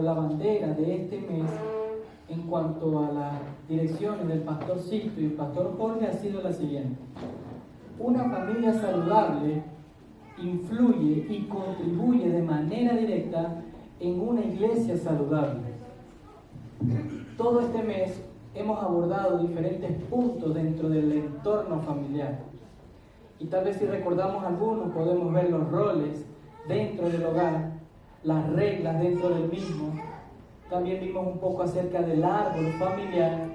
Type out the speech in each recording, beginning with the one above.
o la bandera de este mes en cuanto a las direcciones del pastor Sisto y el pastor Jorge ha sido la siguiente: una familia saludable influye y contribuye de manera directa en una iglesia saludable. Todo este mes hemos abordado diferentes puntos dentro del entorno familiar. Y tal vez si recordamos algunos, podemos ver los roles dentro del hogar, las reglas dentro del mismo. También vimos un poco acerca del árbol familiar,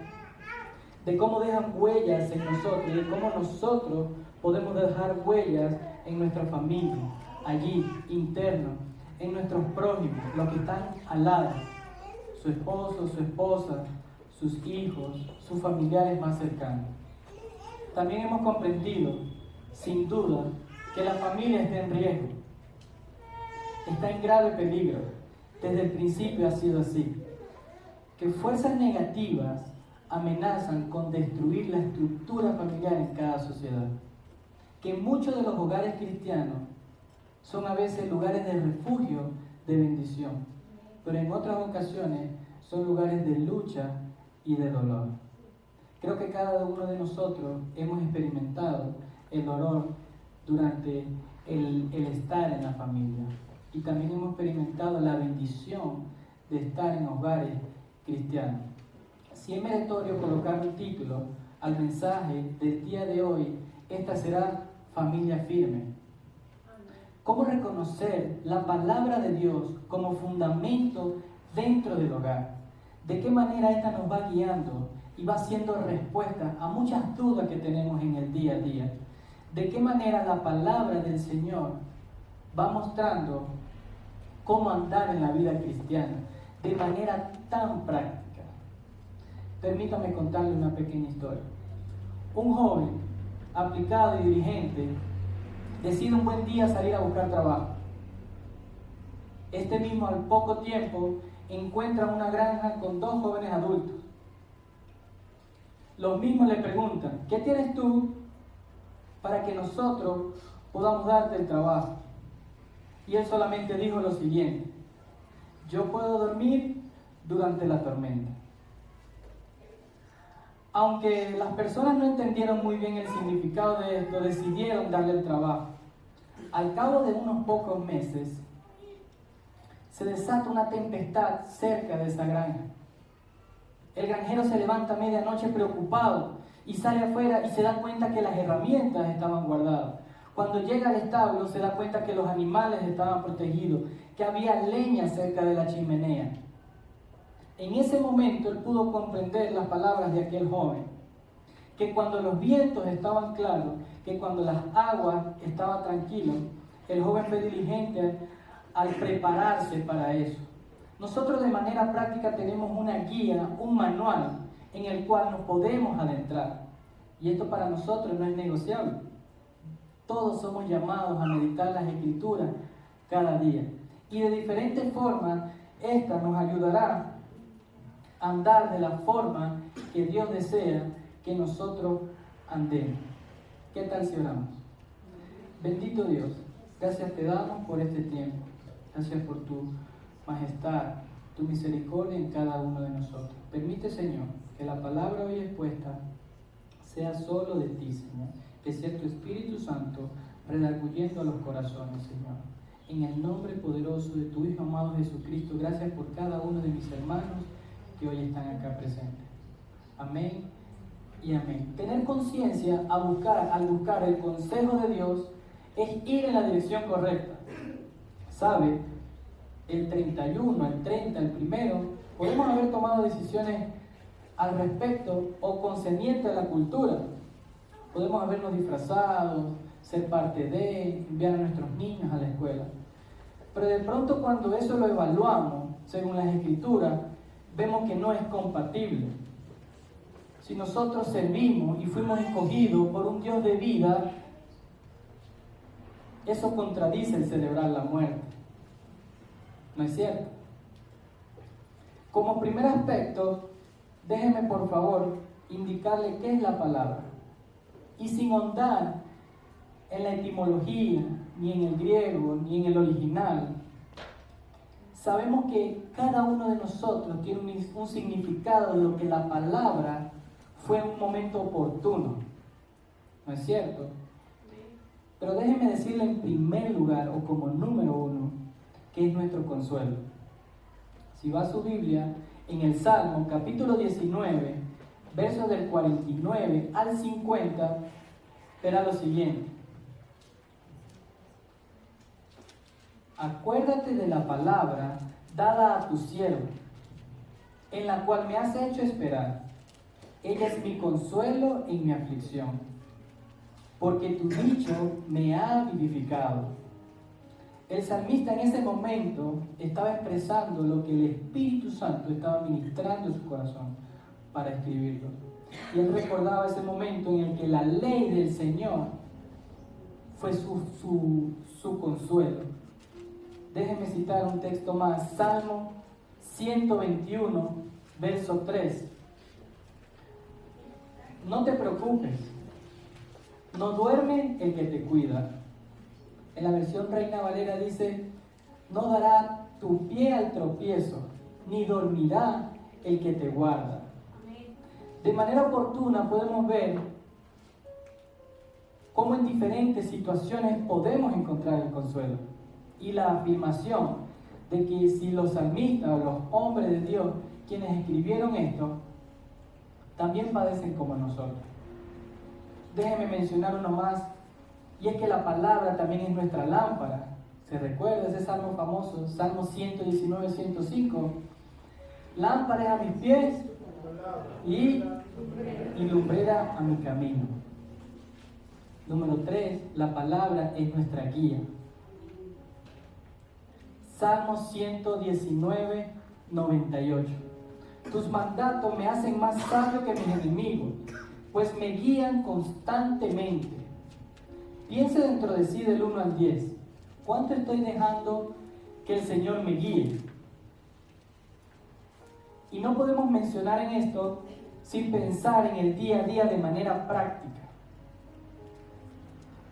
de cómo dejan huellas en nosotros y de cómo nosotros podemos dejar huellas en nuestra familia, allí, interno, en nuestros prójimos, los que están al lado, su esposo, su esposa, sus hijos, sus familiares más cercanos. También hemos comprendido, sin duda, que la familia está en riesgo, está en grave peligro. Desde el principio ha sido así, que fuerzas negativas amenazan con destruir la estructura familiar en cada sociedad, que muchos de los hogares cristianos son a veces lugares de refugio, de bendición, pero en otras ocasiones son lugares de lucha y de dolor. Creo que cada uno de nosotros hemos experimentado el dolor durante el estar en la familia, y también hemos experimentado la bendición de estar en hogares cristianos. Si es meritorio colocar un título al mensaje del día de hoy, esta será Familia Firme. ¿Cómo reconocer la palabra de Dios como fundamento dentro del hogar? ¿De qué manera esta nos va guiando y va siendo respuesta a muchas dudas que tenemos en el día a día? ¿De qué manera la palabra del Señor va mostrando cómo andar en la vida cristiana de manera tan práctica? Permítame contarle una pequeña historia. Un joven aplicado y diligente decide un buen día salir a buscar trabajo. Este mismo, al poco tiempo, encuentra una granja con 2 jóvenes adultos. Los mismos le preguntan: ¿qué tienes tú para que nosotros podamos darte el trabajo? Y él solamente dijo lo siguiente: yo puedo dormir durante la tormenta. Aunque las personas no entendieron muy bien el significado de esto, decidieron darle el trabajo. Al cabo de unos pocos meses, se desata una tempestad cerca de esa granja. El granjero se levanta a medianoche preocupado y sale afuera y se da cuenta que las herramientas estaban guardadas. Cuando llega al establo se da cuenta que los animales estaban protegidos, que había leña cerca de la chimenea. En ese momento él pudo comprender las palabras de aquel joven, que cuando los vientos estaban claros, que cuando las aguas estaban tranquilas, el joven fue diligente al prepararse para eso. Nosotros de manera práctica tenemos una guía, un manual en el cual nos podemos adentrar, y esto para nosotros no es negociable. Todos somos llamados a meditar las Escrituras cada día, y de diferentes formas esta nos ayudará a andar de la forma que Dios desea que nosotros andemos. ¿Qué tal si oramos? Bendito Dios, gracias te damos por este tiempo. Gracias por tu majestad, tu misericordia en cada uno de nosotros. Permite, Señor, que la palabra hoy expuesta sea solo de ti, Señor. Que sea tu Espíritu Santo redarguyendo a los corazones, Señor. En el nombre poderoso de tu Hijo amado Jesucristo, gracias por cada uno de mis hermanos que hoy están acá presentes. Amén y amén. Tener conciencia al buscar el consejo de Dios es ir en la dirección correcta. ¿Sabe? El 31, el 30, el 1, podemos haber tomado decisiones al respecto o concerniente a la cultura. Podemos habernos disfrazado, ser parte de, enviar a nuestros niños a la escuela. Pero de pronto cuando eso lo evaluamos, según las Escrituras, vemos que no es compatible. Si nosotros servimos y fuimos escogidos por un Dios de vida, eso contradice el celebrar la muerte. ¿No es cierto? Como primer aspecto, déjeme por favor indicarle qué es la palabra. Y sin ahondar en la etimología, ni en el griego, ni en el original, sabemos que cada uno de nosotros tiene un significado de lo que la palabra fue en un momento oportuno. ¿No es cierto? Pero déjenme decirle en primer lugar, o como número uno, que es nuestro consuelo. Si va a su Biblia, en el Salmo, capítulo 19, versos del 49 al 50, verá lo siguiente. Acuérdate de la palabra dada a tu siervo, en la cual me has hecho esperar. Ella es mi consuelo en mi aflicción, porque tu dicho me ha vivificado. El salmista en ese momento estaba expresando lo que el Espíritu Santo estaba ministrando en su corazón para escribirlo. Y él recordaba ese momento en el que la ley del Señor fue su consuelo. Déjenme citar un texto más, Salmo 121, verso 3. No te preocupes, no duerme el que te cuida. En la versión Reina Valera dice, no dará tu pie al tropiezo, ni dormirá el que te guarda. De manera oportuna podemos ver cómo en diferentes situaciones podemos encontrar el consuelo. Y la afirmación de que si los salmistas o los hombres de Dios, quienes escribieron esto, también padecen como nosotros. Déjenme mencionar uno más, y es que la palabra también es nuestra lámpara. ¿Se recuerda ese salmo famoso? Salmo 119, 105. Lámpara es a mis pies y lumbrera a mi camino. Número 3, la palabra es nuestra guía. Salmo 119, 98. Tus mandatos me hacen más sabio que mis enemigos, pues me guían constantemente. Piense dentro de sí del 1 al 10. ¿Cuánto estoy dejando que el Señor me guíe? Y no podemos mencionar en esto sin pensar en el día a día de manera práctica.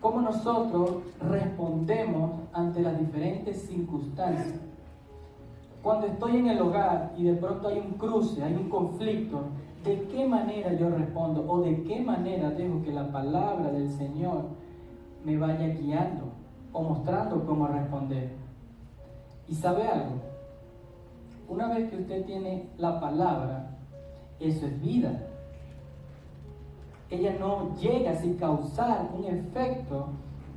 Cómo nosotros respondemos ante las diferentes circunstancias. Cuando estoy en el hogar y de pronto hay un cruce, hay un conflicto, ¿de qué manera yo respondo? ¿O de qué manera dejo que la palabra del Señor me vaya guiando o mostrando cómo responder? ¿Y sabe algo? Una vez que usted tiene la palabra, eso es vida. Ella no llega sin causar un efecto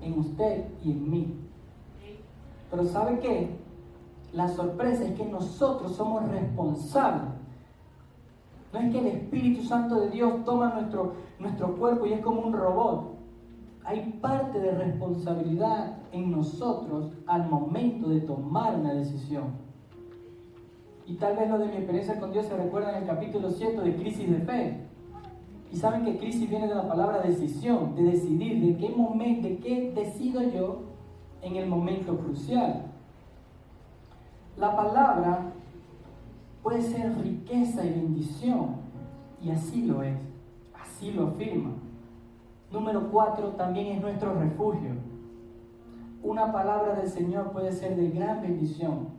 en usted y en mí. Pero ¿sabe qué? La sorpresa es que nosotros somos responsables. No es que el Espíritu Santo de Dios toma nuestro cuerpo y es como un robot. Hay parte de responsabilidad en nosotros al momento de tomar una decisión. Y tal vez lo de mi experiencia con Dios se recuerda en el capítulo 7 de Crisis de Fe. Y saben que crisis viene de la palabra decisión, de decidir, de qué decido yo en el momento crucial. La palabra puede ser riqueza y bendición, y así lo es, así lo afirma. Número 4, también es nuestro refugio. Una palabra del Señor puede ser de gran bendición.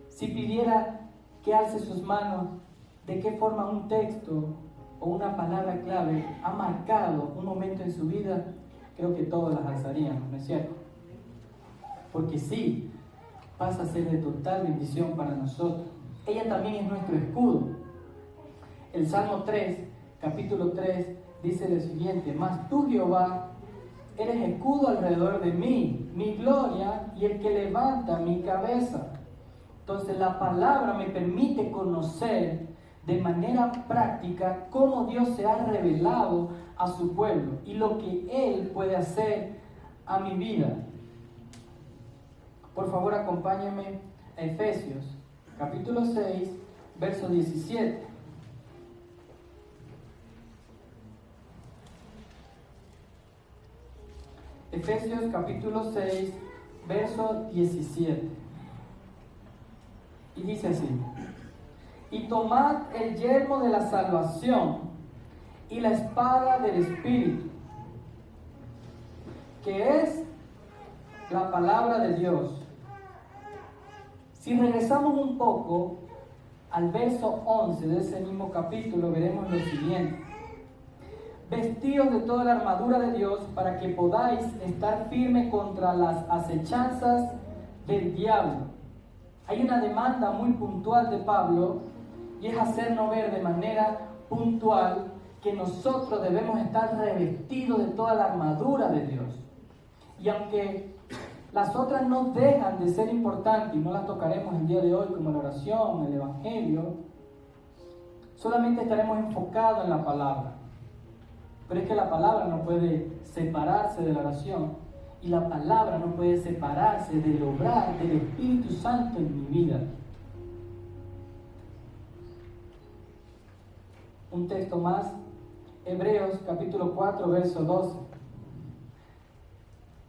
Si pidiera que alce sus manos, ¿de qué forma un texto o una palabra clave ha marcado un momento en su vida? Creo que todos las alzaríamos, ¿no es cierto? Porque sí, pasa a ser de total bendición para nosotros. Ella también es nuestro escudo. El Salmo 3, capítulo 3, dice lo siguiente: mas tú, Jehová, eres escudo alrededor de mí, mi gloria y el que levanta mi cabeza. Entonces la palabra me permite conocer de manera práctica cómo Dios se ha revelado a su pueblo y lo que Él puede hacer a mi vida. Por favor, acompáñenme a Efesios, capítulo 6, verso 17. Efesios, capítulo 6, verso 17. Y dice así: y tomad el yelmo de la salvación y la espada del Espíritu, que es la palabra de Dios. Si regresamos un poco al verso 11 de ese mismo capítulo, veremos lo siguiente. Vestidos de toda la armadura de Dios para que podáis estar firmes contra las acechanzas del diablo. Hay una demanda muy puntual de Pablo y es hacernos ver de manera puntual que nosotros debemos estar revestidos de toda la armadura de Dios. Y aunque las otras no dejan de ser importantes y no las tocaremos el día de hoy como la oración, el evangelio, solamente estaremos enfocados en la palabra. Pero es que la palabra no puede separarse de la oración y la palabra no puede separarse del obrar del Espíritu Santo en mi vida. Un texto más, Hebreos capítulo 4, verso 12.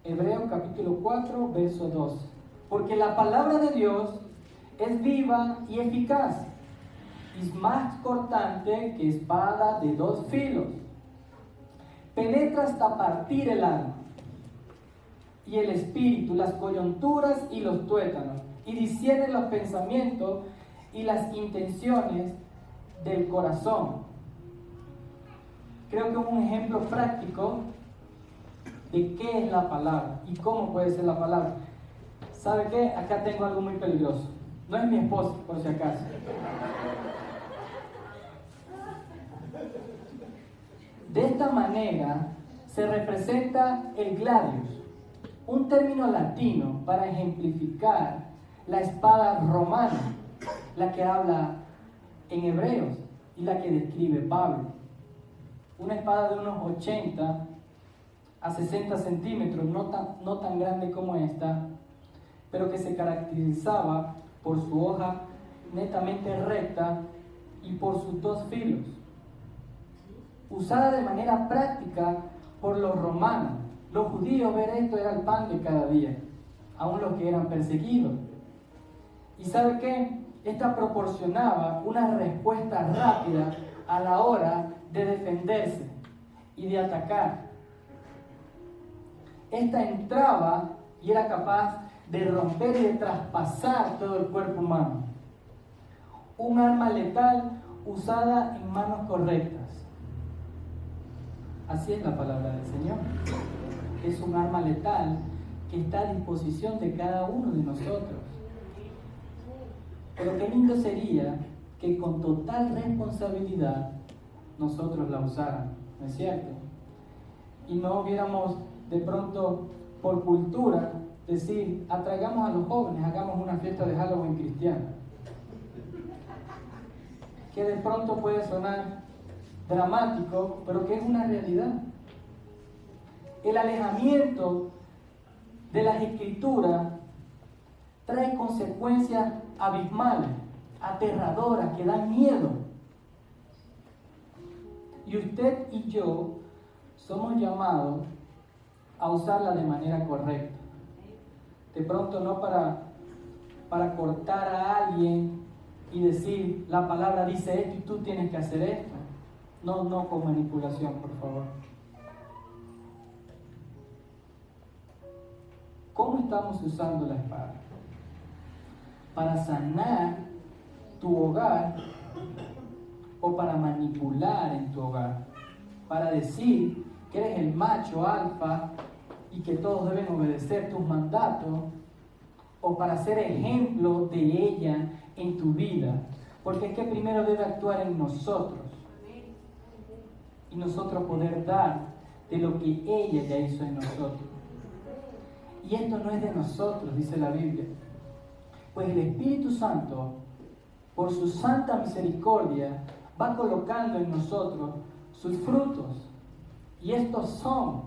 Hebreos capítulo 4, verso 12. Porque la palabra de Dios es viva y eficaz, y es más cortante que espada de dos filos. Penetra hasta partir el alma y el espíritu, las coyunturas y los tuétanos, y discierne los pensamientos y las intenciones del corazón. Creo que es un ejemplo práctico de qué es la palabra y cómo puede ser la palabra. ¿Sabe qué? Acá tengo algo muy peligroso. No es mi esposo, por si acaso. De esta manera se representa el gladius, un término latino para ejemplificar la espada romana, la que habla en Hebreos y la que describe Pablo. Una espada de unos 80 a 60 centímetros, no tan grande como esta, pero que se caracterizaba por su hoja netamente recta y por sus dos filos. Usada de manera práctica por los romanos. Los judíos ver esto era el pan de cada día, aun los que eran perseguidos. ¿Y sabe qué? Esta proporcionaba una respuesta rápida a la hora de defenderse y de atacar. Esta entraba y era capaz de romper y de traspasar todo el cuerpo humano. Un arma letal usada en manos correctas. Así es la palabra del Señor. Es un arma letal que está a disposición de cada uno de nosotros. Pero qué lindo sería que con total responsabilidad nosotros la usáramos, ¿no es cierto? Y no hubiéramos de pronto por cultura decir, atraigamos a los jóvenes, hagamos una fiesta de Halloween cristiana. Que de pronto puede sonar dramático, pero que es una realidad. El alejamiento de las escrituras trae consecuencias abismales, aterradoras, que dan miedo. Y usted y yo somos llamados a usarla de manera correcta. De pronto no para cortar a alguien y decir, la palabra dice esto y tú tienes que hacer esto. No con manipulación, por favor. ¿Cómo estamos usando la espada? ¿Para sanar tu hogar o para manipular en tu hogar? ¿Para decir que eres el macho alfa y que todos deben obedecer tus mandatos? ¿O para ser ejemplo de ella en tu vida? Porque es que primero debe actuar en nosotros y nosotros poder dar de lo que ella ya hizo en nosotros. Y esto no es de nosotros, dice la Biblia. Pues el Espíritu Santo, por su santa misericordia, va colocando en nosotros sus frutos. Y estos son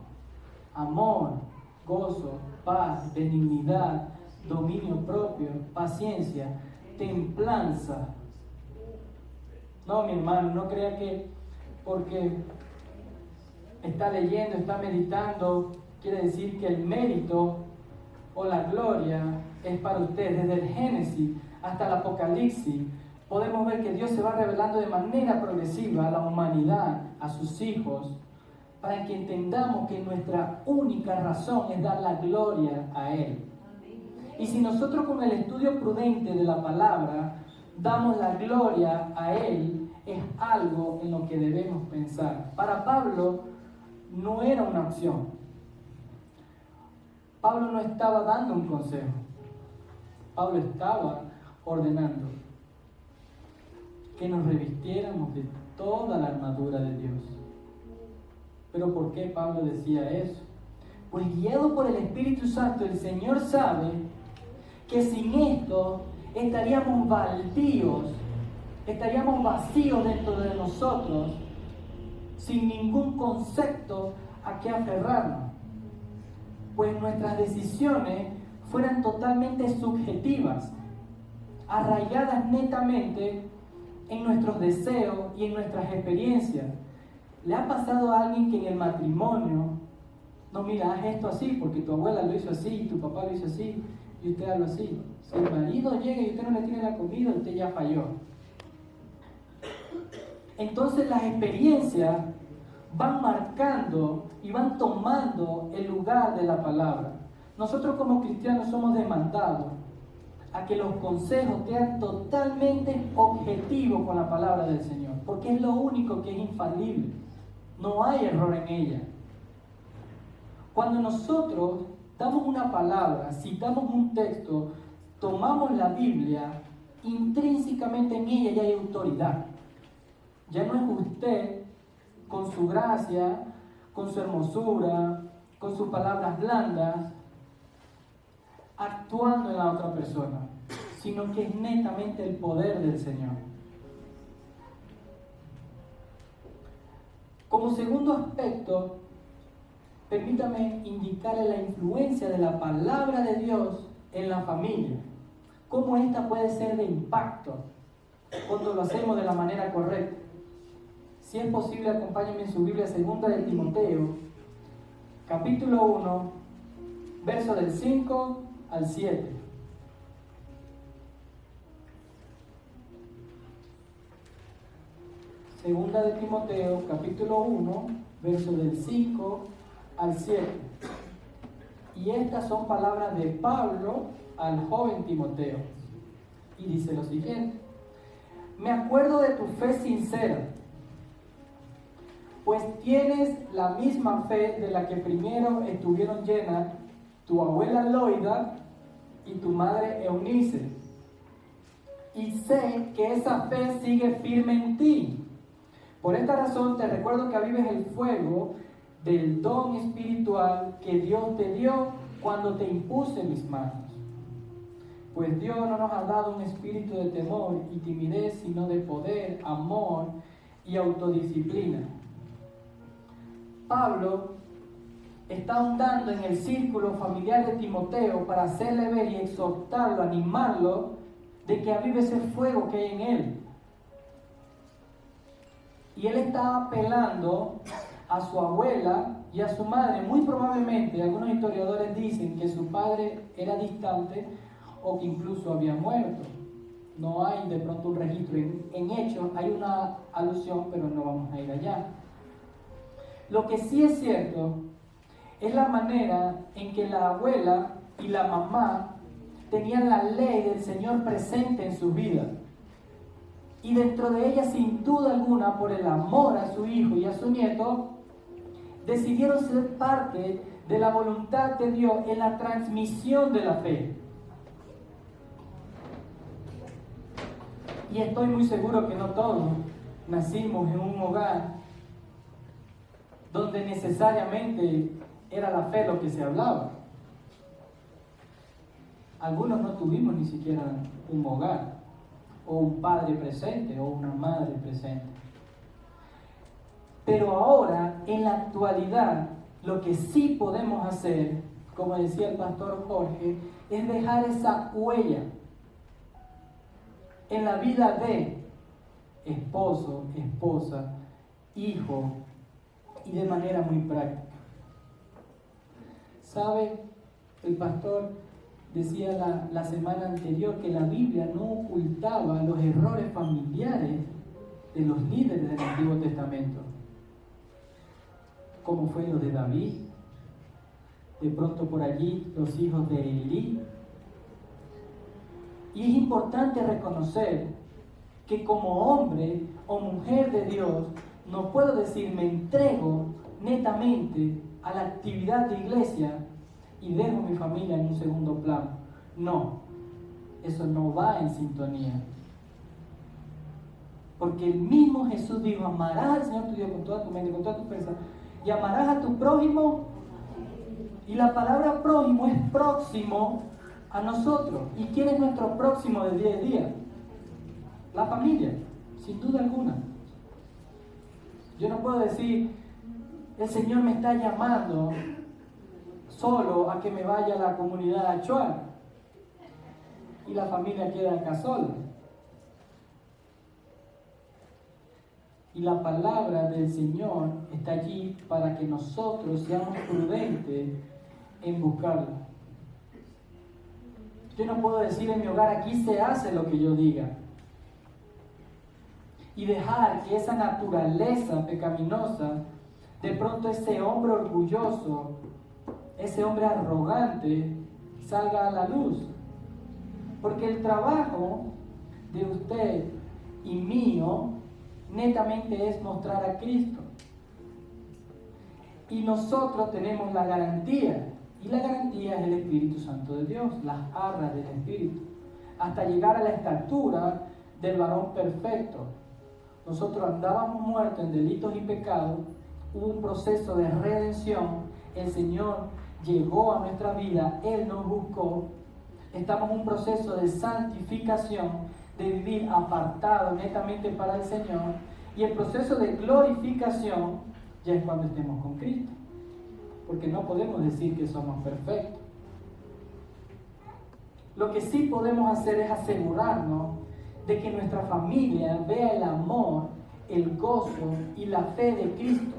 amor, gozo, paz, benignidad, dominio propio, paciencia, templanza. No, mi hermano, no crea que porque está leyendo, está meditando, quiere decir que el mérito o la gloria es para usted. Desde el Génesis hasta el Apocalipsis podemos ver que Dios se va revelando de manera progresiva a la humanidad, a sus hijos, para que entendamos que nuestra única razón es dar la gloria a Él. Y si nosotros con el estudio prudente de la palabra damos la gloria a Él, es algo en lo que debemos pensar. Para Pablo no era una opción. Pablo no estaba dando un consejo. Pablo estaba ordenando que nos revistiéramos de toda la armadura de Dios. ¿Pero por qué Pablo decía eso? Pues guiado por el Espíritu Santo, el Señor sabe que sin esto estaríamos baldíos, estaríamos vacíos dentro de nosotros, sin ningún concepto a qué aferrarnos. Pues nuestras decisiones fueran totalmente subjetivas, arraigadas netamente en nuestros deseos y en nuestras experiencias. ¿Le ha pasado a alguien que en el matrimonio, no, mira, haz esto así porque tu abuela lo hizo así, tu papá lo hizo así y usted hazlo así? Si el marido llega y usted no le tiene la comida, usted ya falló. Entonces las experiencias van marcando y van tomando el lugar de la palabra. Nosotros como cristianos somos demandados a que los consejos sean totalmente objetivos con la palabra del Señor, porque es lo único que es infalible. No hay error en ella. Cuando nosotros damos una palabra, citamos un texto, tomamos la Biblia, intrínsecamente en ella ya hay autoridad. Ya no es usted con su gracia, con su hermosura, con sus palabras blandas, actuando en la otra persona, sino que es netamente el poder del Señor. Como segundo aspecto, permítame indicarle la influencia de la palabra de Dios en la familia. Cómo esta puede ser de impacto cuando lo hacemos de la manera correcta. Si es posible, acompáñenme en su Biblia, 2 de Timoteo, capítulo 1, verso del 5 al 7. Segunda de Timoteo, capítulo 1, verso del 5 al 7. Y estas son palabras de Pablo al joven Timoteo. Y dice lo siguiente: me acuerdo de tu fe sincera, pues tienes la misma fe de la que primero estuvieron llenas tu abuela Loida y tu madre Eunice. Y sé que esa fe sigue firme en ti. Por esta razón te recuerdo que avives el fuego del don espiritual que Dios te dio cuando te impuse mis manos. Pues Dios no nos ha dado un espíritu de temor y timidez, sino de poder, amor y autodisciplina. Pablo está ahondando en el círculo familiar de Timoteo para hacerle ver y exhortarlo, animarlo de que avive ese fuego que hay en él. Y él está apelando a su abuela y a su madre. Muy probablemente, algunos historiadores dicen que su padre era distante o que incluso había muerto. No hay de pronto un registro. En Hechos hay una alusión, pero no vamos a ir allá. Lo que sí es cierto es la manera en que la abuela y la mamá tenían la ley del Señor presente en sus vidas. Y dentro de ella, sin duda alguna, por el amor a su hijo y a su nieto, decidieron ser parte de la voluntad de Dios en la transmisión de la fe. Y estoy muy seguro que no todos nacimos en un hogar donde necesariamente era la fe lo que se hablaba. Algunos no tuvimos ni siquiera un hogar, o un padre presente, o una madre presente. Pero ahora, en la actualidad, lo que sí podemos hacer, como decía el pastor Jorge, es dejar esa huella en la vida de esposo, esposa, hijo, y de manera muy práctica. ¿Sabe? El pastor decía la semana anterior que la Biblia no ocultaba los errores familiares de los líderes del Antiguo Testamento, como fue lo de David, de pronto por allí los hijos de Elí, Y es importante reconocer que como hombre o mujer de Dios, no puedo decir me entrego netamente a la actividad de iglesia y dejo mi familia en un segundo plano. No, eso no va en sintonía. Porque el mismo Jesús dijo, amarás al Señor tu Dios con toda tu mente, con toda tu fuerza, y amarás a tu prójimo. Y la palabra prójimo es próximo a nosotros. ¿Y quién es nuestro próximo del día a día? La familia, sin duda alguna. Yo no puedo decir, el Señor me está llamando solo a que me vaya a la comunidad Achuar y la familia queda acá sola. Y la palabra del Señor está allí para que nosotros seamos prudentes en buscarla. Yo no puedo decir en mi hogar, aquí se hace lo que yo diga. Y dejar que esa naturaleza pecaminosa, de pronto ese hombre orgulloso, ese hombre arrogante, salga a la luz. Porque el trabajo de usted y mío netamente es mostrar a Cristo. Y nosotros tenemos la garantía, y la garantía es el Espíritu Santo de Dios, las arras del Espíritu, hasta llegar a la estatura del varón perfecto. Nosotros andábamos muertos en delitos y pecados, hubo un proceso de redención, el Señor llegó a nuestra vida, Él nos buscó, estamos en un proceso de santificación, de vivir apartado netamente para el Señor, y el proceso de glorificación ya es cuando estemos con Cristo, porque no podemos decir que somos perfectos. Lo que sí podemos hacer es asegurarnos de que nuestra familia vea el amor, el gozo y la fe de Cristo.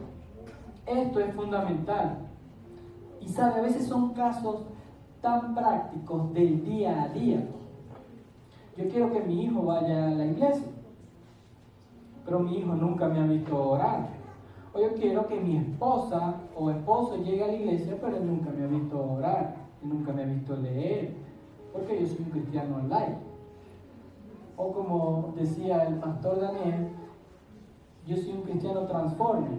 Esto es fundamental. Y sabe, a veces son casos tan prácticos del día a día. Yo quiero que mi hijo vaya a la iglesia, pero mi hijo nunca me ha visto orar. O yo quiero que mi esposa o esposo llegue a la iglesia, pero él nunca me ha visto orar, él nunca me ha visto leer, porque yo soy un cristiano online. O como decía el pastor Daniel, yo soy un cristiano transforme.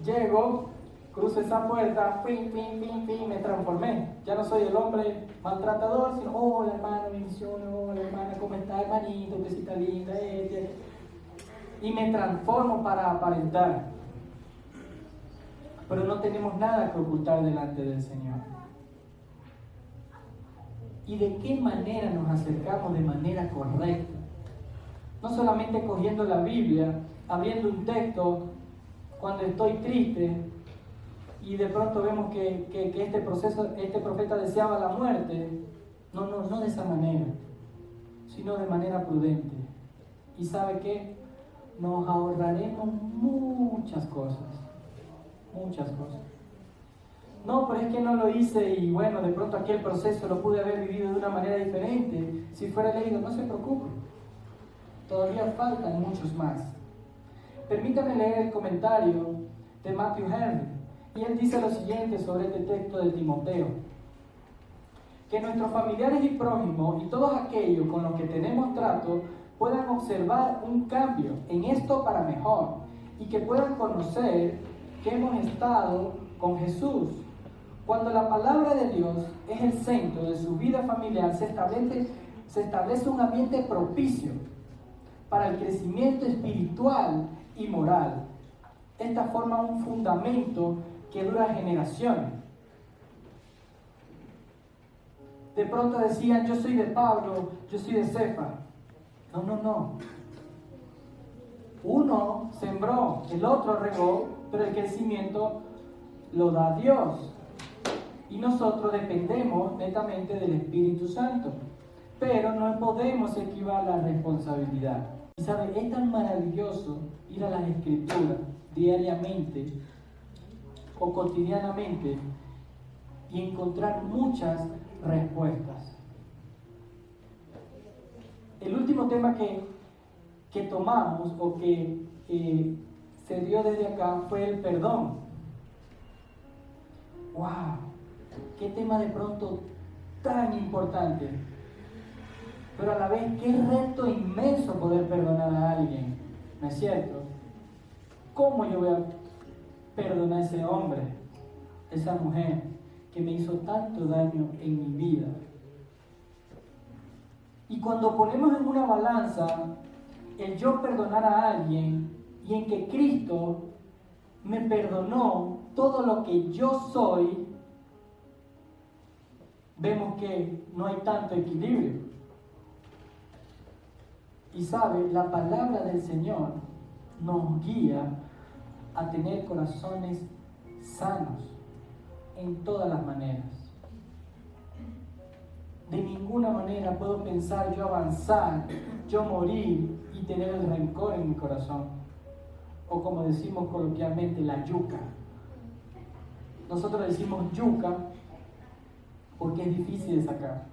Llego, cruzo esa puerta, me transformé. Ya no soy el hombre maltratador, sino, hola hermano, bendiciones, hola hermana, ¿cómo está hermanito? Que si está linda, y me transformo para aparentar. Pero no tenemos nada que ocultar delante del Señor. ¿Y de qué manera nos acercamos de manera correcta? No solamente cogiendo la Biblia, abriendo un texto cuando estoy triste y de pronto vemos que este profeta deseaba la muerte. No de esa manera, sino de manera prudente. ¿Y sabe qué? Nos ahorraremos muchas cosas. Muchas cosas. No, pero es que no lo hice y bueno, de pronto aquel proceso lo pude haber vivido de una manera diferente. Si fuera leído, no se preocupe. Todavía faltan muchos más. Permítame leer el comentario de Matthew Henry. Y él dice lo siguiente sobre este texto de Timoteo. Que nuestros familiares y prójimos y todos aquellos con los que tenemos trato puedan observar un cambio en esto para mejor y que puedan conocer que hemos estado con Jesús. Cuando la palabra de Dios es el centro de su vida familiar, se establece un ambiente propicio para el crecimiento espiritual y moral. Esta forma un fundamento que dura generaciones. De pronto decían, yo soy de Pablo, yo soy de Cefa. No. Uno sembró, el otro regó, pero el crecimiento lo da Dios. Y nosotros dependemos netamente del Espíritu Santo. Pero no podemos esquivar la responsabilidad. Y sabe, es tan maravilloso ir a las Escrituras diariamente o cotidianamente y encontrar muchas respuestas. El último tema que tomamos o que se dio desde acá fue el perdón. ¡Wow! qué tema de pronto tan importante, pero a la vez qué reto inmenso poder perdonar a alguien, ¿no es cierto? ¿Cómo yo voy a perdonar a ese hombre, esa mujer que me hizo tanto daño en mi vida? Y cuando ponemos en una balanza el yo perdonar a alguien y en que Cristo me perdonó todo lo que yo soy, vemos que no hay tanto equilibrio. Y sabe, la palabra del Señor nos guía a tener corazones sanos en todas las maneras. De ninguna manera puedo pensar yo avanzar, yo morir y tener el rencor en mi corazón. O como decimos coloquialmente, la yuca. Nosotros decimos yuca porque es difícil de sacar.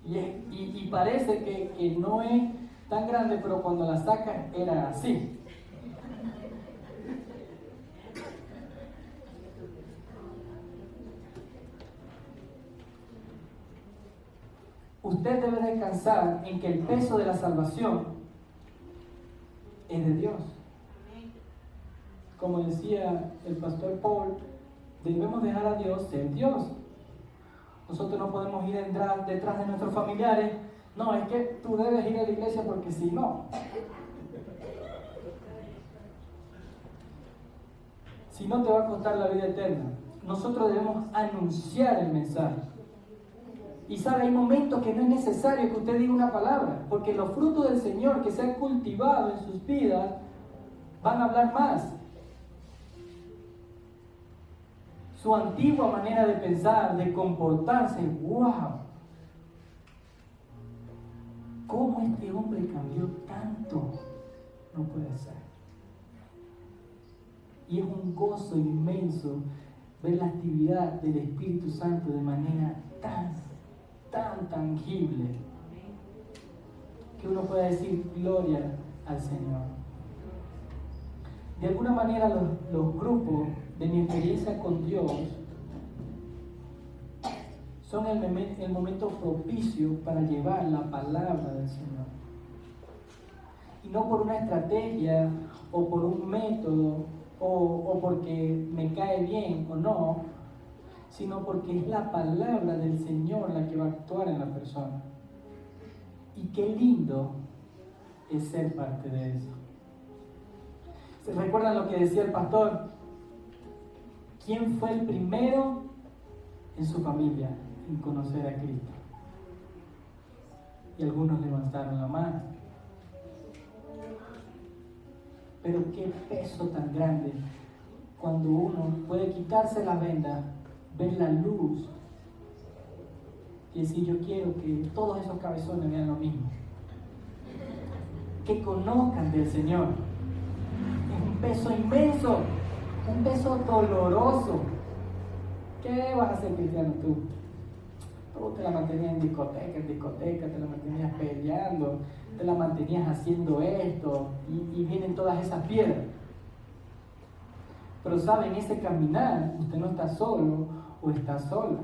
Y parece que no es tan grande, pero cuando la sacas era así. Usted debe descansar en que el peso de la salvación es de Dios. Como decía el pastor Paul, debemos dejar a Dios ser Dios. Nosotros no podemos ir detrás de nuestros familiares. No, es que tú debes ir a la iglesia porque si no. Si no te va a costar la vida eterna. Nosotros debemos anunciar el mensaje. Y sabe, hay momentos que no es necesario que usted diga una palabra, porque los frutos del Señor que se han cultivado en sus vidas van a hablar más. Su antigua manera de pensar, de comportarse, ¡wow! ¿Cómo este hombre cambió tanto? No puede ser. Y es un gozo inmenso ver la actividad del Espíritu Santo de manera tan tangible que uno pueda decir gloria al Señor. De alguna manera los grupos de mi experiencia con Dios son el momento propicio para llevar la palabra del Señor. Y no por una estrategia o por un método o porque me cae bien o no, sino porque es la palabra del Señor la que va a actuar en la persona. Y qué lindo es ser parte de eso. ¿Se recuerdan lo que decía el pastor? ¿Quién fue el primero en su familia en conocer a Cristo? Y algunos levantaron la mano. Pero qué peso tan grande cuando uno puede quitarse la venda, ver la luz y decir: yo quiero que todos esos cabezones vean lo mismo, que conozcan del Señor. Es un peso inmenso, un peso doloroso. ¿Qué vas a hacer, cristiano, tú? Tú te la mantenías en discoteca, te la mantenías peleando, te la mantenías haciendo esto y vienen todas esas piedras. Pero saben, en ese caminar usted no está solo o está sola.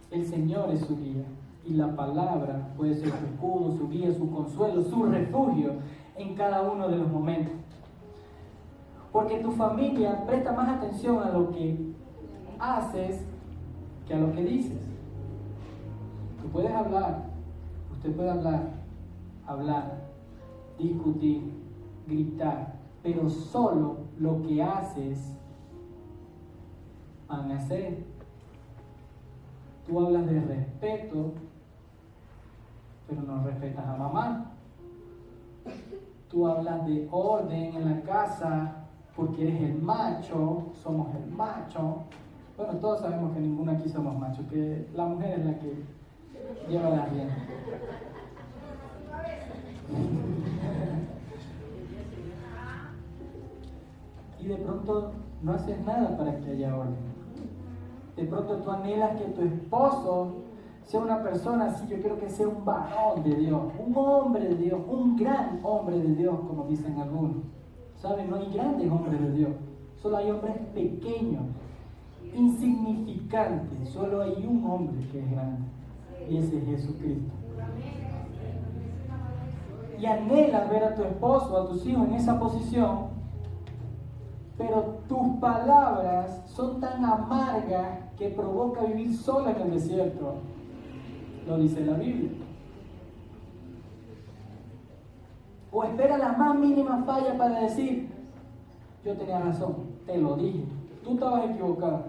El Señor es su guía y la palabra puede ser su escudo, su guía, su consuelo, su refugio en cada uno de los momentos. Porque tu familia presta más atención a lo que haces que a lo que dices. Tú puedes hablar, usted puede hablar, discutir, gritar, pero solo lo que haces van a hacer. Tú hablas de respeto, pero no respetas a mamá. Tú hablas de orden en la casa porque eres el macho, somos el macho. Bueno, todos sabemos que ninguno aquí somos machos, que la mujer es la que lleva la rienda. Y de pronto no haces nada para que haya orden. De pronto tú anhelas que tu esposo sea una persona así. Yo quiero que sea un varón de Dios, un hombre de Dios, un gran hombre de Dios, como dicen algunos. ¿Saben? No hay grandes hombres de Dios, solo hay hombres pequeños insignificante. Solo hay un hombre que es grande, y ese es Jesucristo. Y anhelas ver a tu esposo, a tus hijos en esa posición, pero tus palabras son tan amargas que provoca vivir sola en el desierto. Lo dice la Biblia. O espera la más mínima falla para decir, yo tenía razón, te lo dije, tú estabas equivocado.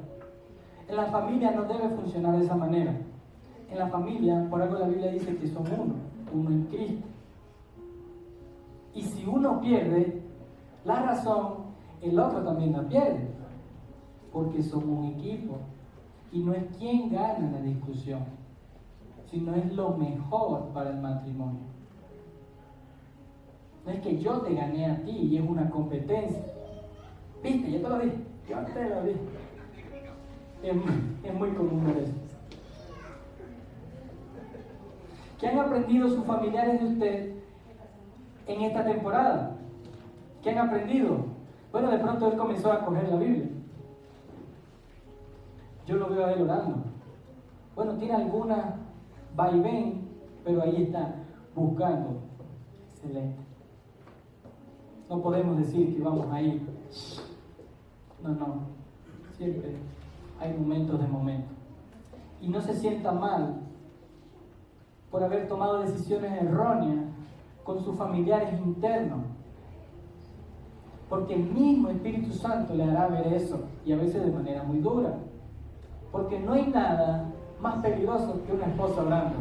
En la familia no debe funcionar de esa manera. En la familia, por algo la Biblia dice que son uno en Cristo. Y si uno pierde la razón, el otro también la pierde, porque somos un equipo. Y no es quién gana la discusión, sino es lo mejor para el matrimonio. No es que yo te gané a ti y es una competencia. ¿Viste? Yo te lo dije. Yo te lo dije. Es muy común ver eso. ¿Qué han aprendido sus familiares de usted en esta temporada? ¿Qué han aprendido? Bueno, de pronto él comenzó a coger la Biblia. Yo lo veo a él orando. Bueno, tiene alguna vaivén, pero ahí está, buscando. Excelente. No podemos decir que vamos a ir. No. Siempre hay momentos de momento. Y no se sienta mal por haber tomado decisiones erróneas con sus familiares internos. Porque el mismo Espíritu Santo le hará ver eso, y a veces de manera muy dura. Porque no hay nada más peligroso que una esposa hablando.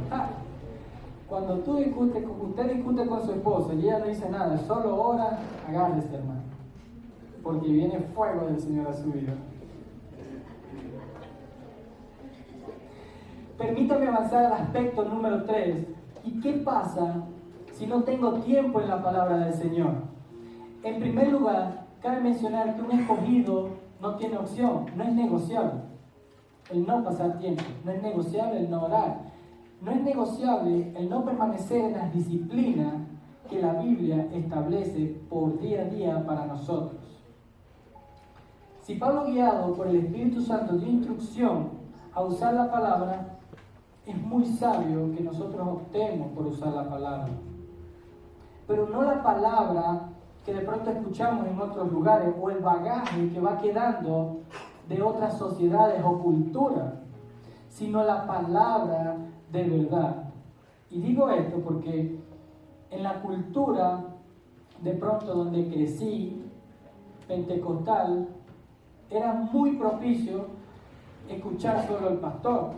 Cuando usted discute con su esposa y ella no dice nada, solo ora, agárrese, hermano. Porque viene fuego del Señor a su vida. Permítame avanzar al aspecto número 3. ¿Y qué pasa si no tengo tiempo en la palabra del Señor? En primer lugar, cabe mencionar que un escogido no tiene opción, no es negociable el no pasar tiempo, no es negociable el no orar, no es negociable el no permanecer en las disciplinas que la Biblia establece por día a día para nosotros. Si Pablo, guiado por el Espíritu Santo, dio instrucción a usar la palabra, es muy sabio que nosotros optemos por usar la palabra. Pero no la palabra que de pronto escuchamos en otros lugares o el bagaje que va quedando de otras sociedades o culturas, sino la palabra de verdad. Y digo esto porque en la cultura de pronto donde crecí, pentecostal, era muy propicio escuchar solo al pastor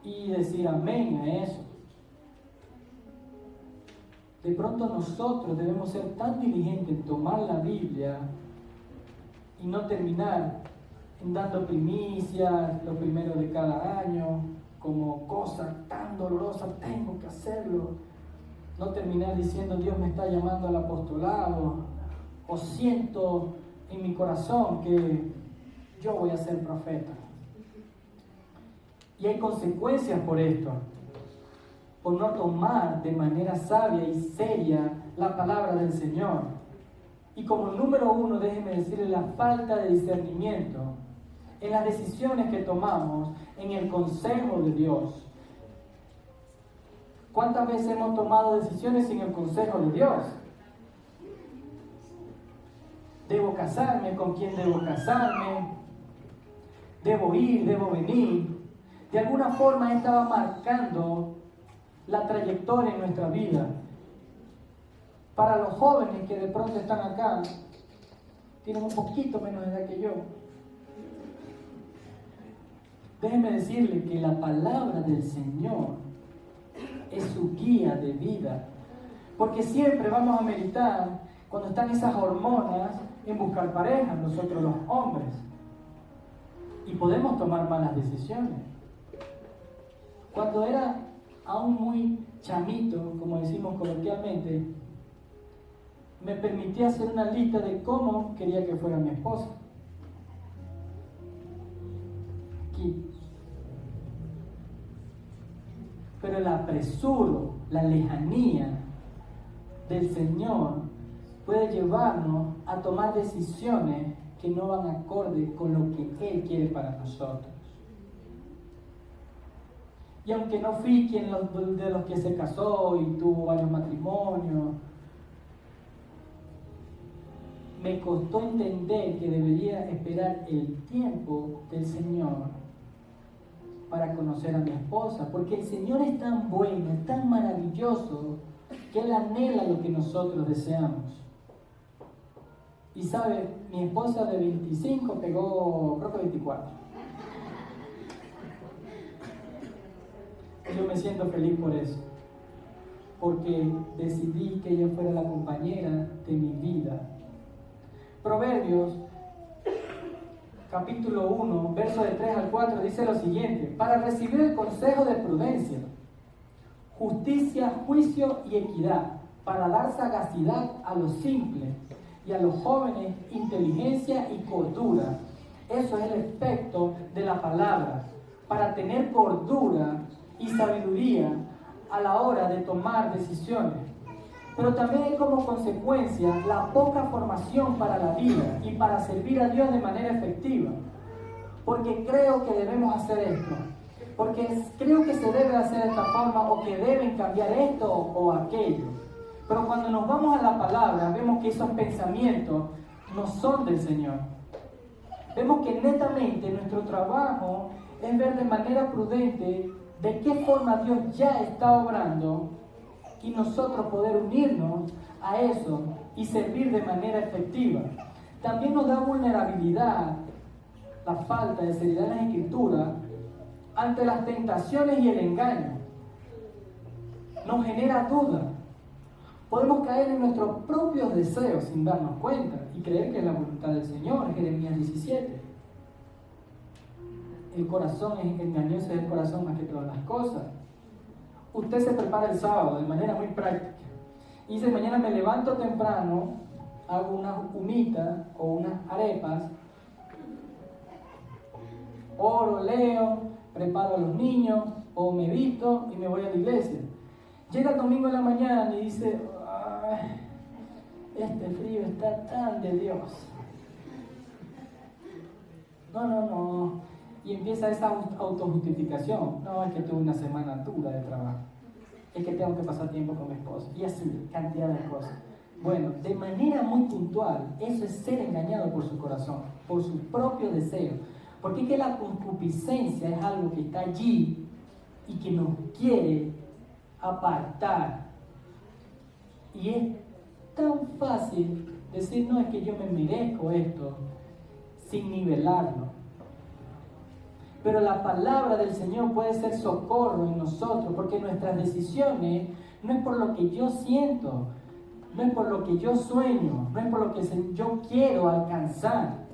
y decir amén a eso. De pronto nosotros debemos ser tan diligentes en tomar la Biblia y no terminar en dando primicias, lo primero de cada año, como cosa tan dolorosa, tengo que hacerlo. No terminar diciendo Dios me está llamando al apostolado, o siento en mi corazón que yo voy a ser profeta. Y hay consecuencias por esto, por no tomar de manera sabia y seria la palabra del Señor. Y como número 1, déjeme decirle, la falta de discernimiento en las decisiones que tomamos, en el consejo de Dios. ¿Cuántas veces hemos tomado decisiones sin el consejo de Dios? ¿Debo casarme? ¿Con quién debo casarme? ¿Debo ir? ¿Debo venir? De alguna forma estaba marcando la trayectoria en nuestra vida. Para los jóvenes que de pronto están acá, tienen un poquito menos de edad que yo, déjenme decirle que la palabra del Señor es su guía de vida. Porque siempre vamos a meditar cuando están esas hormonas en buscar pareja, nosotros los hombres. Y podemos tomar malas decisiones. Cuando era aún muy chamito, como decimos coloquialmente, me permití hacer una lista de cómo quería que fuera mi esposa. Aquí. Pero el apresuro, la lejanía del Señor puede llevarnos a tomar decisiones que no van acorde con lo que Él quiere para nosotros. Y aunque no fui quien de los que se casó y tuvo varios matrimonios, me costó entender que debería esperar el tiempo del Señor para conocer a mi esposa, porque el Señor es tan bueno, es tan maravilloso, que Él anhela lo que nosotros deseamos. Y sabe, mi esposa de 25 pegó, creo que 24. Yo me siento feliz por eso, porque decidí que ella fuera la compañera de mi vida. Proverbios, capítulo 1, versos de 3 al 4, dice lo siguiente: para recibir el consejo de prudencia, justicia, juicio y equidad, para dar sagacidad a los simples y a los jóvenes inteligencia y cordura. Eso es el efecto de la palabra, para tener cordura y sabiduría a la hora de tomar decisiones. Pero también hay como consecuencia la poca formación para la vida y para servir a Dios de manera efectiva. Porque creo que debemos hacer esto, porque creo que se debe hacer de esta forma, o que deben cambiar esto o aquello. Pero cuando nos vamos a la palabra, vemos que esos pensamientos no son del Señor. Vemos que netamente nuestro trabajo es ver de manera prudente de qué forma Dios ya está obrando, y nosotros poder unirnos a eso y servir de manera efectiva. También nos da vulnerabilidad la falta de seriedad en la Escritura ante las tentaciones y el engaño. Nos genera duda. Podemos caer en nuestros propios deseos sin darnos cuenta y creer que es la voluntad del Señor. Jeremías 17. El corazón es engañoso, es el corazón más que todas las cosas. Usted se prepara el sábado de manera muy práctica y dice: mañana me levanto temprano, hago unas humitas o unas arepas, oro, leo, preparo a los niños, o me visto y me voy a la iglesia. Llega el domingo en la mañana y dice: ay, este frío está tan de Dios. No. Y empieza esa autojustificación. No, es que tuve una semana dura de trabajo. Es que tengo que pasar tiempo con mi esposo. Y así, cantidad de cosas. Bueno, de manera muy puntual, eso es ser engañado por su corazón, por su propio deseo. Porque es que la concupiscencia es algo que está allí y que nos quiere apartar. Y es tan fácil decir: no, es que yo me merezco esto, sin nivelarlo. Pero la palabra del Señor puede ser socorro en nosotros, porque nuestras decisiones no es por lo que yo siento, no es por lo que yo sueño, no es por lo que yo quiero alcanzar.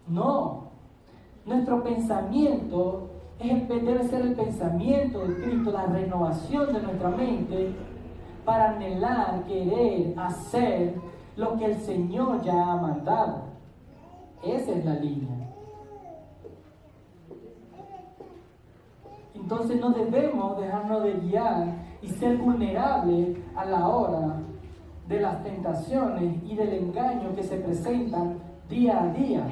No. Nuestro pensamiento debe ser el pensamiento de Cristo, la renovación de nuestra mente para anhelar, querer, hacer lo que el Señor ya ha mandado. Esa es la línea. Entonces no debemos dejarnos de guiar y ser vulnerables a la hora de las tentaciones y del engaño que se presentan día a día.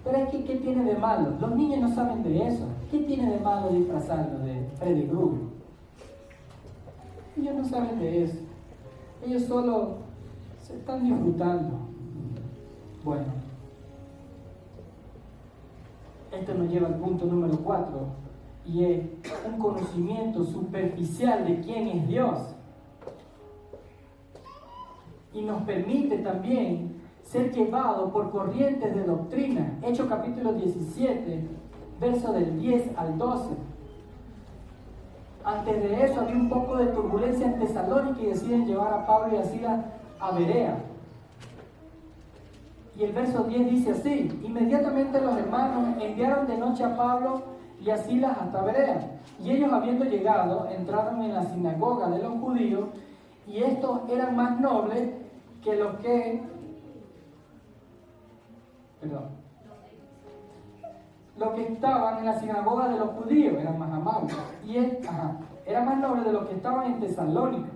Pero es que, ¿qué tiene de malo? Los niños no saben de eso. ¿Qué tiene de malo disfrazarlo de Freddy Krueger? Ellos no saben de eso. Ellos solo se están disfrutando. Bueno, esto nos lleva al punto número 4. Y es un conocimiento superficial de quién es Dios. Y nos permite también ser llevados por corrientes de doctrina. Hechos capítulo 17, versos del 10 al 12. Antes de eso había un poco de turbulencia en Tesalónica y deciden llevar a Pablo y a Silas a Berea. Y el verso 10 dice así: inmediatamente los hermanos enviaron de noche a Pablo y a Silas hasta Berea. Y ellos, habiendo llegado, entraron en la sinagoga de los judíos, y estos eran más nobles que los que... Los que estaban en la sinagoga de los judíos eran más amables. Y eran más nobles de los que estaban en Tesalónica.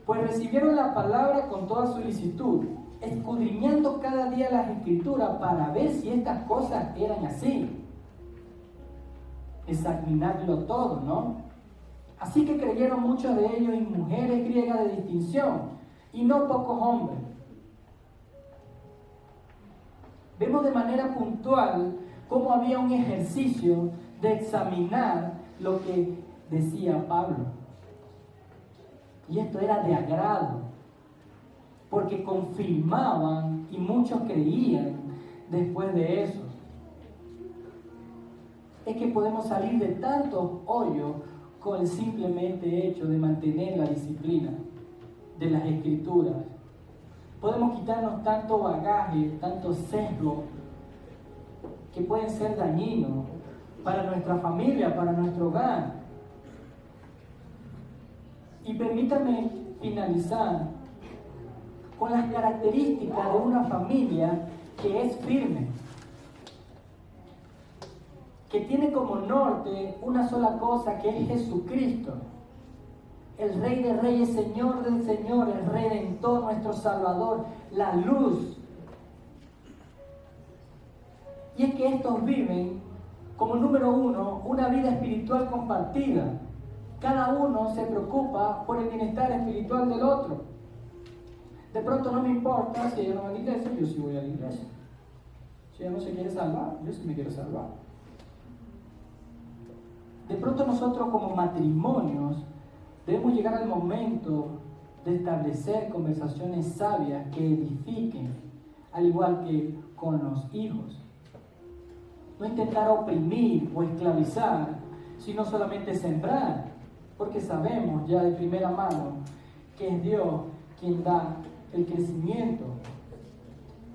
Pues recibieron la palabra con toda solicitud, escudriñando cada día las Escrituras para ver si estas cosas eran así. Examinarlo todo, ¿no? Así que creyeron muchos de ellos y mujeres griegas de distinción, y no pocos hombres. Vemos de manera puntual cómo había un ejercicio de examinar lo que decía Pablo. Y esto era de agrado, porque confirmaban y muchos creían después de eso. Es que podemos salir de tantos hoyos con el simplemente hecho de mantener la disciplina de las Escrituras. Podemos quitarnos tanto bagaje, tanto sesgo que pueden ser dañinos para nuestra familia, para nuestro hogar. Y permítame finalizar con las características de una familia que es firme, que tiene como norte una sola cosa, que es Jesucristo, el Rey de Reyes, Señor del Señor, el Redentor, nuestro Salvador, la luz. Y es que estos viven como número uno una vida espiritual compartida. Cada uno se preocupa por el bienestar espiritual del otro. De pronto no me importa si ella no va a la iglesia, yo sí voy a la iglesia. Si ella no se quiere salvar, yo sí me quiero salvar. De pronto nosotros como matrimonios debemos llegar al momento de establecer conversaciones sabias que edifiquen, al igual que con los hijos. No intentar oprimir o esclavizar, sino solamente sembrar, porque sabemos ya de primera mano que es Dios quien da el crecimiento.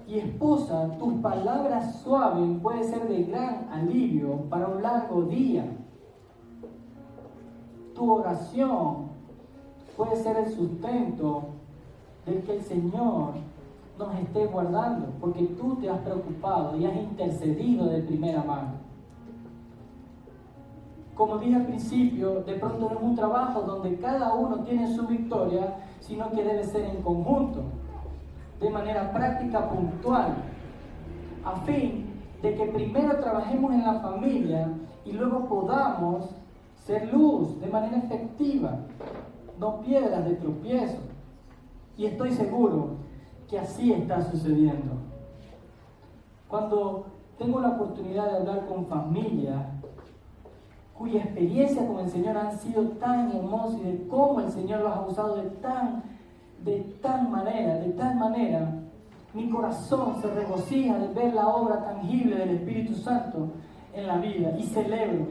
Y esposa, tus palabras suaves pueden ser de gran alivio para un largo día. Tu oración puede ser el sustento del que el Señor nos esté guardando, porque tú te has preocupado y has intercedido de primera mano. Como dije al principio, de pronto no es un trabajo donde cada uno tiene su victoria, sino que debe ser en conjunto, de manera práctica, puntual, a fin de que primero trabajemos en la familia y luego podamos ser luz de manera efectiva, no piedras de tropiezo. Y estoy seguro que así está sucediendo. Cuando tengo la oportunidad de hablar con familias cuya experiencia con el Señor han sido tan hermosas y de cómo el Señor los ha usado de tal manera, mi corazón se regocija de ver la obra tangible del Espíritu Santo en la vida y celebro.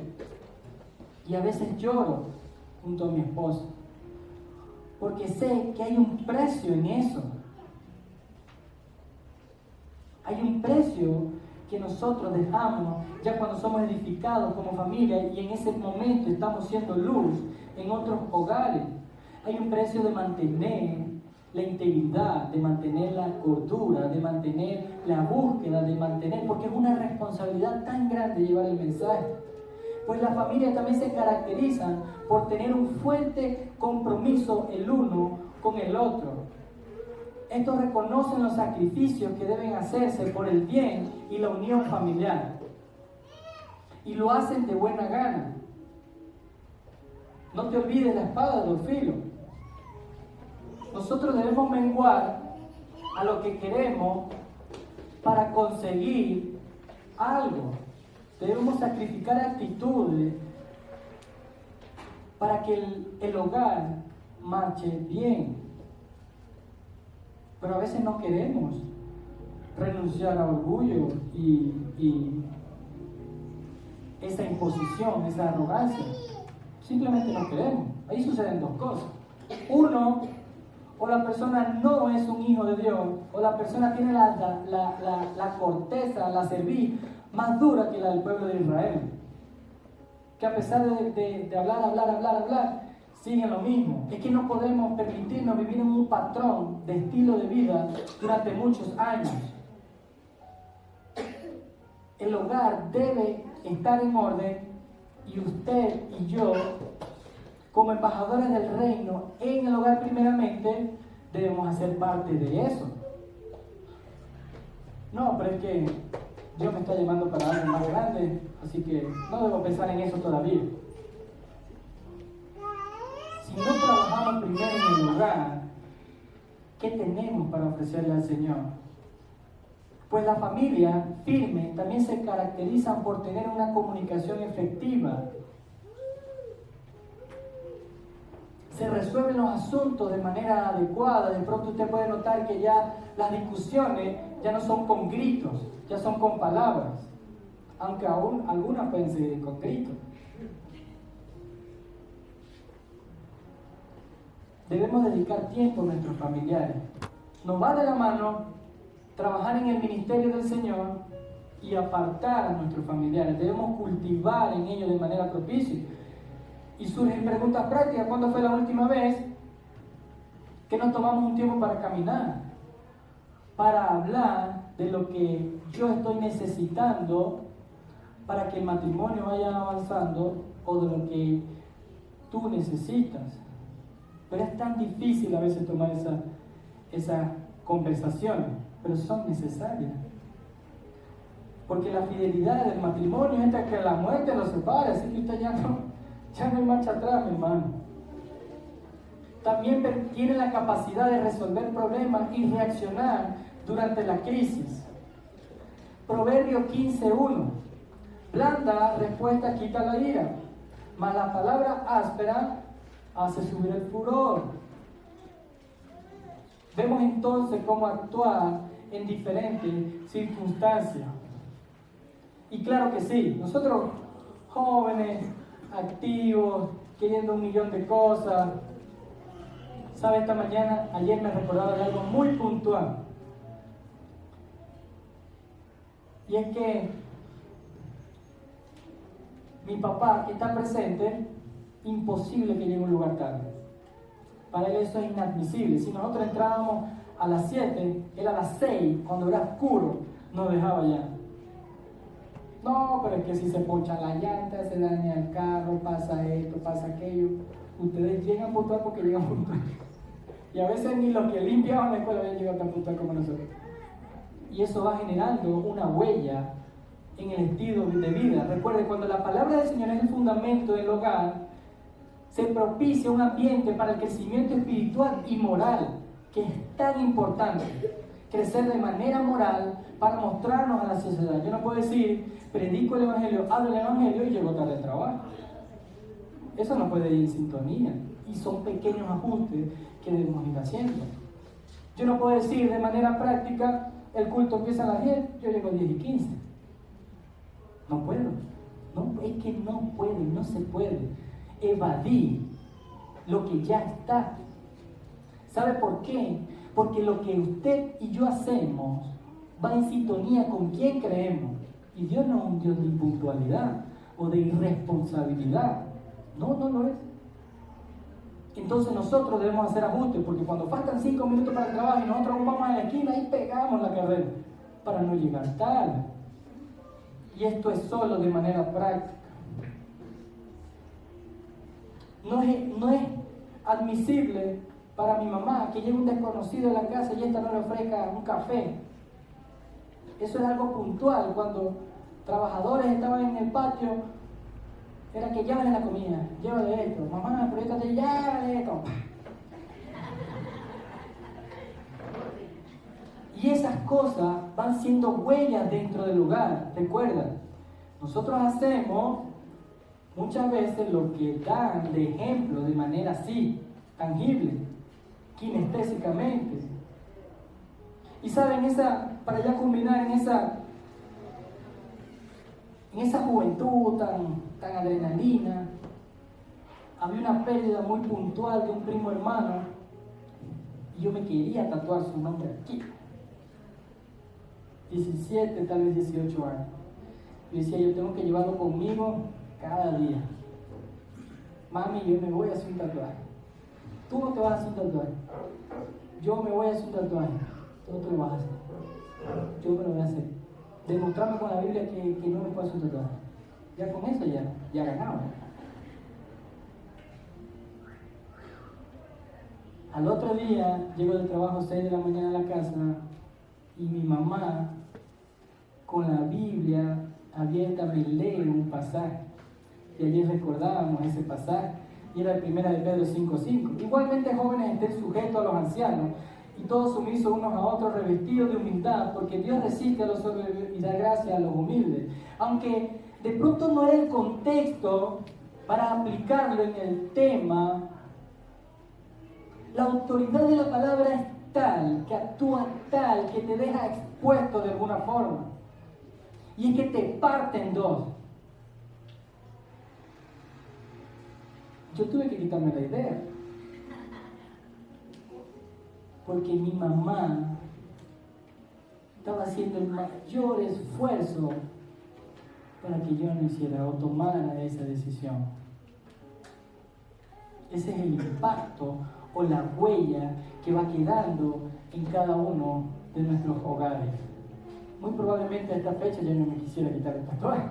Y a veces lloro junto a mi esposa, porque sé que hay un precio en eso. Hay un precio que nosotros dejamos ya cuando somos edificados como familia y en ese momento estamos siendo luz en otros hogares. Hay un precio de mantener la integridad, de mantener la cordura, de mantener la búsqueda, porque es una responsabilidad tan grande llevar el mensaje. Pues las familias también se caracterizan por tener un fuerte compromiso el uno con el otro. Estos reconocen los sacrificios que deben hacerse por el bien y la unión familiar. Y lo hacen de buena gana. No te olvides la espada de dos filos. Nosotros debemos menguar a lo que queremos para conseguir algo. Debemos sacrificar actitudes para que el hogar marche bien. Pero a veces no queremos renunciar a orgullo y esa imposición, esa arrogancia. Simplemente no queremos. Ahí suceden dos cosas. Uno, o la persona no es un hijo de Dios, o la persona tiene la corteza, la cerviz más dura que la del pueblo de Israel, que a pesar de hablar, siguen lo mismo. Es que no podemos permitirnos vivir en un patrón de estilo de vida durante muchos años. El hogar debe estar en orden y usted y yo, como embajadores del reino en el hogar primeramente, debemos hacer parte de eso. no, pero es que Dios me está llamando para algo más grande, así que no debo pensar en eso todavía. Si no trabajamos primero en el hogar, ¿qué tenemos para ofrecerle al Señor? Pues la familia firme también se caracteriza por tener una comunicación efectiva. Se resuelven los asuntos de manera adecuada. De pronto usted puede notar que ya las discusiones ya no son con gritos, ya son con palabras, aunque aún algunas pueden ser con gritos. Debemos dedicar tiempo a nuestros familiares. Nos va de la mano trabajar en el ministerio del Señor y apartar a nuestros familiares. Debemos cultivar en ellos de manera propicia. Y surgen preguntas prácticas. ¿Cuándo fue la última vez que nos tomamos un tiempo para caminar? Para hablar de lo que yo estoy necesitando para que el matrimonio vaya avanzando, o de lo que tú necesitas. Pero es tan difícil a veces tomar esas conversaciones, pero son necesarias. Porque la fidelidad del matrimonio es hasta que la muerte los separe, así que usted ya no hay marcha atrás, mi hermano. También tiene la capacidad de resolver problemas y reaccionar durante la crisis. Proverbio 15:1. Blanda respuesta quita la ira, mas la palabra áspera hace subir el furor. Vemos entonces cómo actuar en diferentes circunstancias. Y claro que sí, nosotros jóvenes, activos, queriendo 1.000.000 de cosas. ¿Sabe? Ayer me recordaba de algo muy puntual. Y es que mi papá, que está presente, imposible que llegue a un lugar tarde. Para él eso es inadmisible. Si nosotros entrábamos a las 7, él a las 6, cuando era oscuro, nos dejaba ya. No, pero es que si se poncha la llanta, se daña el carro, pasa esto, pasa aquello. Ustedes llegan puntual porque llegan puntual. Y a veces ni los que limpiaban la escuela habían llegado tan puntual como nosotros. Y eso va generando una huella en el estilo de vida. Recuerde, cuando la palabra del Señor es el fundamento del hogar, se propicia un ambiente para el crecimiento espiritual y moral, que es tan importante. Crecer de manera moral para mostrarnos a la sociedad. Yo no puedo decir, predico el Evangelio, hablo el Evangelio y llego tarde al trabajo. Eso no puede ir en sintonía. Y son pequeños ajustes que debemos ir haciendo. Yo no puedo decir de manera práctica, el culto empieza a las 10, yo llego a 10:15. No puedo. No, es que no puede, no se puede evadir lo que ya está. ¿Sabe por qué? Porque lo que usted y yo hacemos va en sintonía con quién creemos. Y Dios no es un Dios de impuntualidad o de irresponsabilidad. No lo es. Entonces nosotros debemos hacer ajustes, porque cuando faltan 5 minutos para el trabajo y nosotros vamos a la esquina y pegamos la carrera para no llegar tarde. Y esto es solo de manera práctica. No es admisible para mi mamá que llegue un desconocido a la casa y esta no le ofrezca un café. Eso es algo puntual. Cuando trabajadores estaban en el patio, era que llévale la comida, llévale esto. Mamá, proyectate, llévale esto. Y esas cosas van siendo huellas dentro del hogar. Recuerda, nosotros hacemos muchas veces lo que dan de ejemplo de manera así, tangible, kinestésicamente. Y saben, para ya culminar en esa juventud tan adrenalina, había una pérdida muy puntual de un primo hermano y yo me quería tatuar su nombre aquí. 17, tal vez 18 años. Yo decía, yo tengo que llevarlo conmigo cada día. Mami, yo me voy a hacer un tatuaje. Tú no te vas a hacer un tatuaje. Yo me voy a hacer un tatuaje. Tú no te lo vas a hacer. Yo me lo voy a hacer. Demostrarme con la Biblia que no me puedo hacer un tatuaje. Ya con eso ya ganaba. Al otro día llego del trabajo 6 de la mañana a la casa y mi mamá con la Biblia abierta me leo un pasaje. Y ayer recordábamos ese pasaje, y era el 1 de Pedro 5:5. Igualmente, jóvenes, estén sujetos a los ancianos, y todos sumisos unos a otros, revestidos de humildad, porque Dios resiste a los soberbios y da gracia a los humildes. Aunque de pronto no era el contexto para aplicarlo en el tema, la autoridad de la palabra es tal, que actúa tal, que te deja expuesto de alguna forma. Y es que te parte en dos. Yo tuve que quitarme la idea. Porque mi mamá estaba haciendo el mayor esfuerzo para que yo no hiciera o tomara esa decisión. Ese es el impacto o la huella que va quedando en cada uno de nuestros hogares. Muy probablemente a esta fecha yo no me quisiera quitar el tatuaje.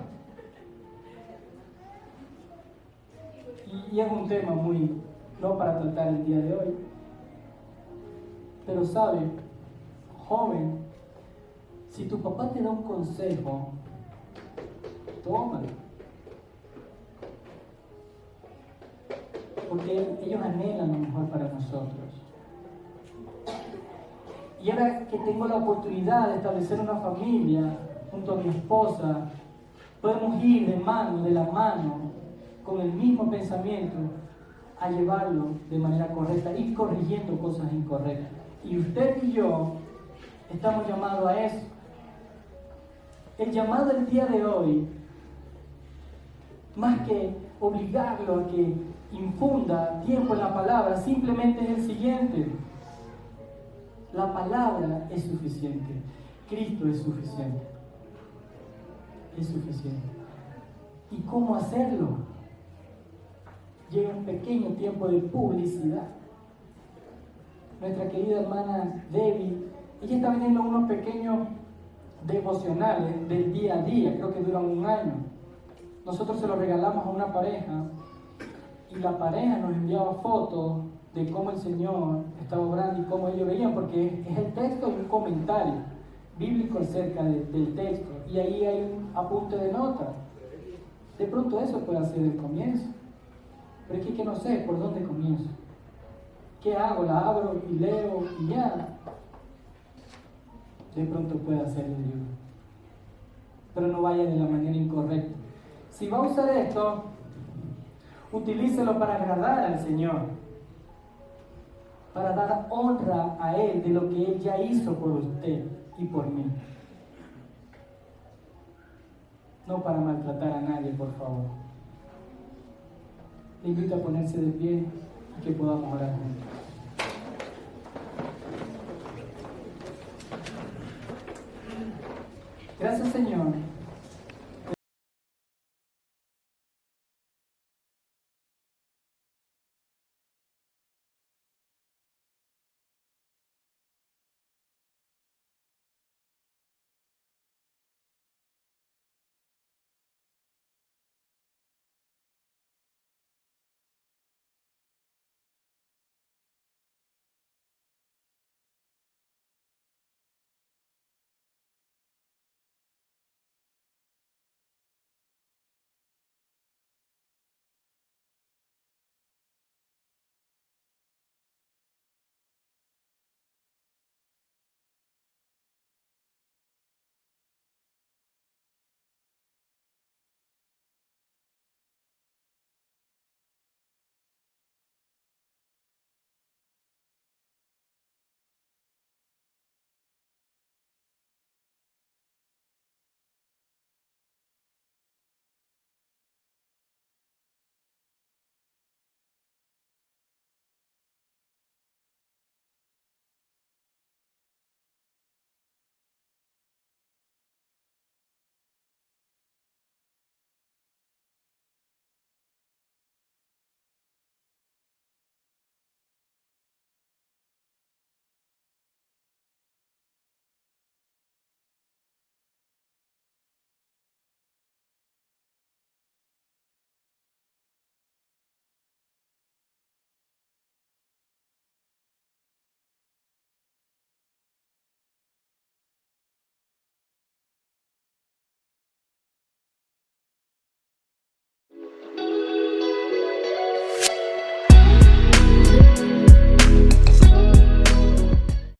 Y es un tema muy, no para tratar el día de hoy. Pero sabe, joven, si tu papá te da un consejo, tómalo. Porque ellos anhelan lo mejor para nosotros. Y ahora que tengo la oportunidad de establecer una familia junto a mi esposa, podemos ir de la mano, con el mismo pensamiento, a llevarlo de manera correcta, ir corrigiendo cosas incorrectas. Y usted y yo estamos llamados a eso. El llamado del día de hoy, más que obligarlo a que infunda tiempo en la palabra, simplemente es el siguiente: la palabra es suficiente, Cristo es suficiente, es suficiente. ¿Y cómo hacerlo? Llega un pequeño tiempo de publicidad. Nuestra querida hermana Debbie, ella está vendiendo unos pequeños devocionales del día a día, creo que duran 1 año. Nosotros se los regalamos a una pareja y la pareja nos enviaba fotos de cómo el Señor estaba obrando y cómo ellos veían, porque es el texto y un comentario bíblico acerca del texto, y ahí hay un apunte de nota. De pronto eso puede ser el comienzo, pero es que no sé por dónde comienzo. ¿Qué hago? La abro y leo y ya. De pronto puede hacer el libro, pero no vaya de la manera incorrecta. Si va a usar esto, utilícelo para agradar al Señor, para dar honra a Él de lo que Él ya hizo por usted y por mí. No para maltratar a nadie, por favor. Le invito a ponerse de pie y que podamos orar juntos. Gracias, Señor,